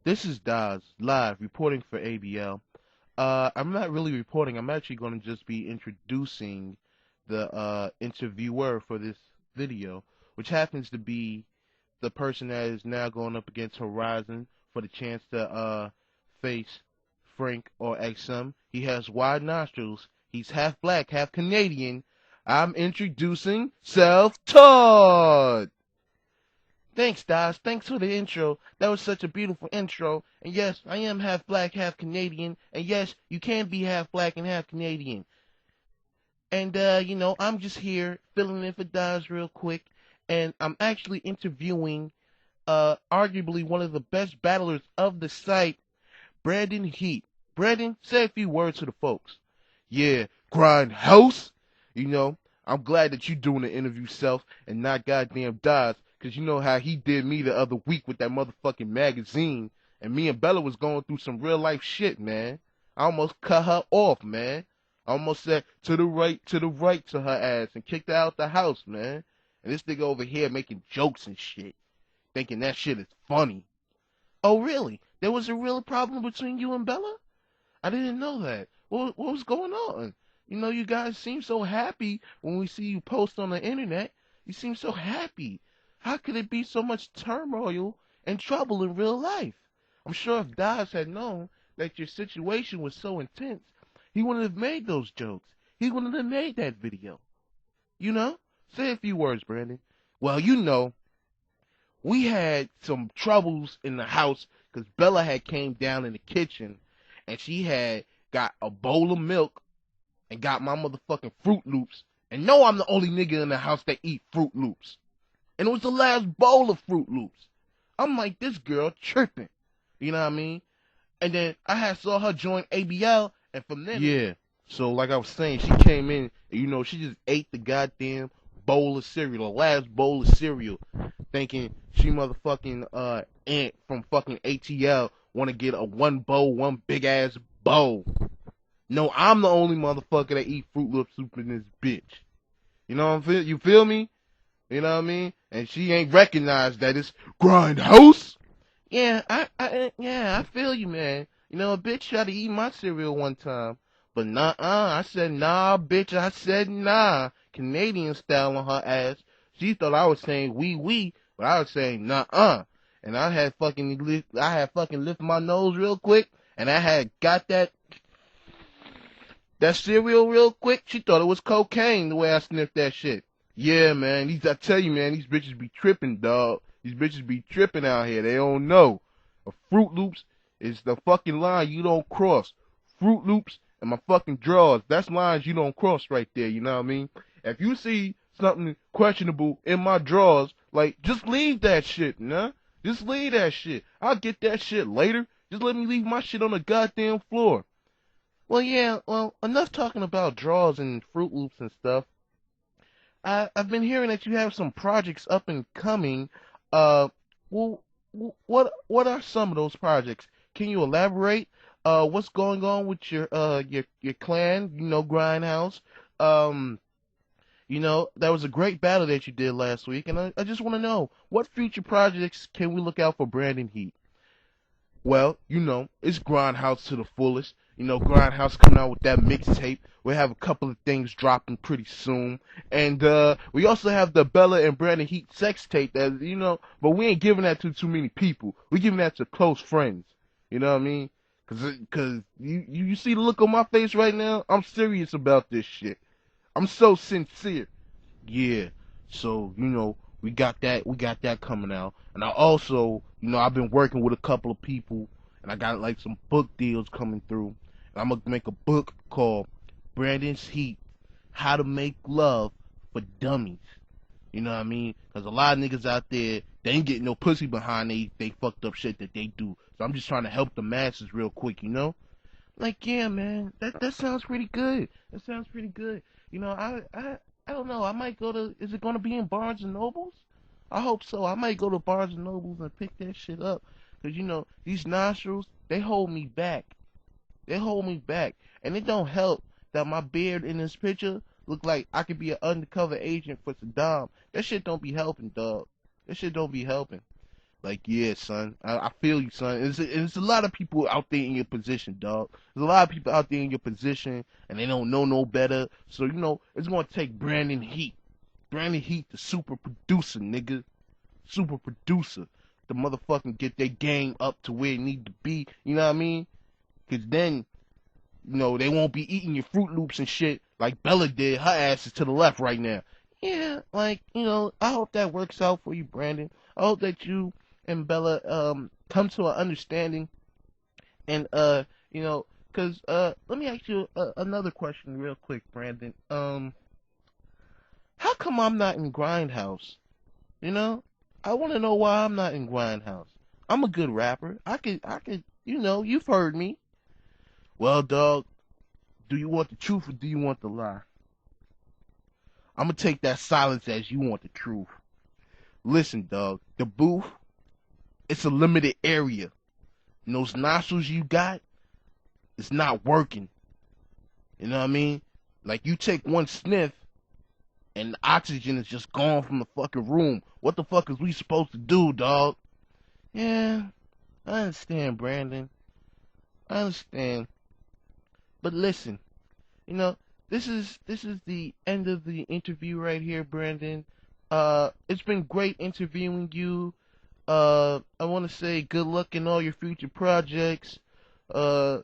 This is Daz, live, reporting for ABL. I'm not really reporting, I'm actually going to just be introducing the interviewer for this video, which happens to be the person that is now going up against Horizon for the chance to face Frank or XM. He has wide nostrils, he's half black, half Canadian. I'm introducing Celph Taut! Thanks, Daz. Thanks for the intro. That was such a beautiful intro. And yes, I am half black, half Canadian. And yes, you can be half black and half Canadian. And, I'm just here filling in for Daz real quick. And I'm actually interviewing, arguably one of the best battlers of the site, Brandon Heat. Brandon, say a few words to the folks. Yeah, grind house. You know, I'm glad that you doing the interview self and not goddamn Daz. Cause you know how he did me the other week with that motherfucking magazine. And me and Bella was going through some real life shit, man. I almost cut her off, man. I almost said to the right to her ass and kicked her out the house, man. And this nigga over here making jokes and shit. Thinking that shit is funny. Oh, really? There was a real problem between you and Bella? I didn't know that. What was going on? You know, you guys seem so happy when we see you post on the internet. You seem so happy. How could it be so much turmoil and trouble in real life? I'm sure if Daz had known that your situation was so intense, he wouldn't have made those jokes. He wouldn't have made that video. You know? Say a few words, Brandon. Well, you know, we had some troubles in the house because Bella had came down in the kitchen and she had got a bowl of milk and got my motherfucking Fruit Loops. And no, I'm the only nigga in the house that eat Fruit Loops. And it was the last bowl of Fruit Loops. I'm like, this girl tripping. You know what I mean? And then I had saw her join ABL, and from then... Yeah, so like I was saying, she came in, and you know, she just ate the goddamn bowl of cereal, the last bowl of cereal, thinking she motherfucking aunt from fucking ATL want to get a one bowl, one big-ass bowl. No, I'm the only motherfucker that eat Fruit Loop soup in this bitch. You know what I'm feeling? You feel me? You know what I mean? And she ain't recognized that it's Grindhouse. Yeah, I feel you, man. You know, a bitch tried to eat my cereal one time. But I said nah, bitch. I said nah. Canadian style on her ass. She thought I was saying wee, but I was saying nah. And I had fucking lift my nose real quick, and I had got that cereal real quick. She thought it was cocaine the way I sniffed that shit. Yeah, man. I tell you, man, these bitches be tripping, dog. These bitches be tripping out here. They don't know. A Fruit Loops is the fucking line you don't cross. Fruit Loops and my fucking drawers. That's lines you don't cross right there, you know what I mean? If you see something questionable in my drawers, like, just leave that shit, nah? Just leave that shit. I'll get that shit later. Just let me leave my shit on the goddamn floor. Well, yeah, enough talking about drawers and Fruit Loops and stuff. I've been hearing that you have some projects up and coming. Well, what are some of those projects? Can you elaborate? What's going on with your clan? You know, Grindhouse. You know, that was a great battle that you did last week, and I just want to know what future projects can we look out for Brandon Heat? Well, you know, it's Grindhouse to the fullest. You know, Grindhouse coming out with that mixtape. We have a couple of things dropping pretty soon. And we also have the Bella and Brandon Heat sex tape that, you know, but we ain't giving that to too many people. We're giving that to close friends. You know what I mean? Cause you see the look on my face right now? I'm serious about this shit. I'm so sincere. Yeah. So, you know, we got that coming out. And I also, you know, I've been working with a couple of people, and I got like some book deals coming through. And I'm gonna make a book called Brandon's Heat: How to Make Love for Dummies. You know what I mean? Cause a lot of niggas out there, they ain't getting no pussy behind they fucked up shit that they do. So I'm just trying to help the masses real quick, you know? Like, yeah, man, that sounds pretty good. That sounds pretty good. You know, I don't know. I might go to. Is it gonna be in Barnes and Nobles? I hope so. I might go to Barnes and Nobles and pick that shit up. Cause you know these nostrils, they hold me back. They hold me back, and it don't help that my beard in this picture look like I could be an undercover agent for Saddam. That shit don't be helping, dog. That shit don't be helping. Like, yeah, son, I feel you, son. It's a lot of people out there in your position, dog. There's a lot of people out there in your position, and they don't know no better. So, it's gonna take Brandon Heat. Brandon Heat, the super producer, nigga. Super producer. The motherfucking get their game up to where it need to be. You know what I mean? Because then, they won't be eating your Fruit Loops and shit like Bella did. Her ass is to the left right now. Yeah, like, I hope that works out for you, Brandon. I hope that you and Bella come to an understanding, and cause let me ask you another question real quick, Brandon. How come I'm not in Grindhouse? You know, I want to know why I'm not in Grindhouse. I'm a good rapper. I could. You've heard me. Well, dog, do you want the truth or do you want the lie? I'm gonna take that silence as you want the truth. Listen, dog, the booth, it's a limited area. And those nostrils you got, it's not working. You know what I mean? Like, you take one sniff and the oxygen is just gone from the fucking room. What the fuck is we supposed to do, dog? Yeah, I understand, Brandon. I understand. But listen, this is the end of the interview right here, Brandon. It's been great interviewing you. I want to say good luck in all your future projects. Uh,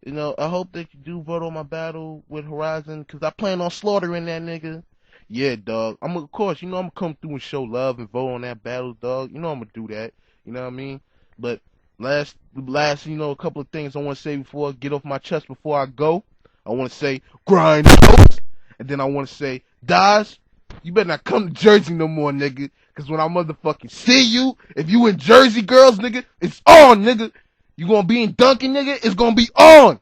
I hope that you do vote on my battle with Horizon, cause I plan on slaughtering that nigga. Yeah, dog. Of course, I'm gonna come through and show love and vote on that battle, dog. I'm gonna do that. You know what I mean? But last, a couple of things I want to say before I get off my chest before I go. I want to say grind out, and then I want to say Daz, you better not come to Jersey no more, nigga. Cause when I motherfucking see you, if you in Jersey, girls, nigga, it's on, nigga. You gonna be in Duncan, nigga, it's gonna be on.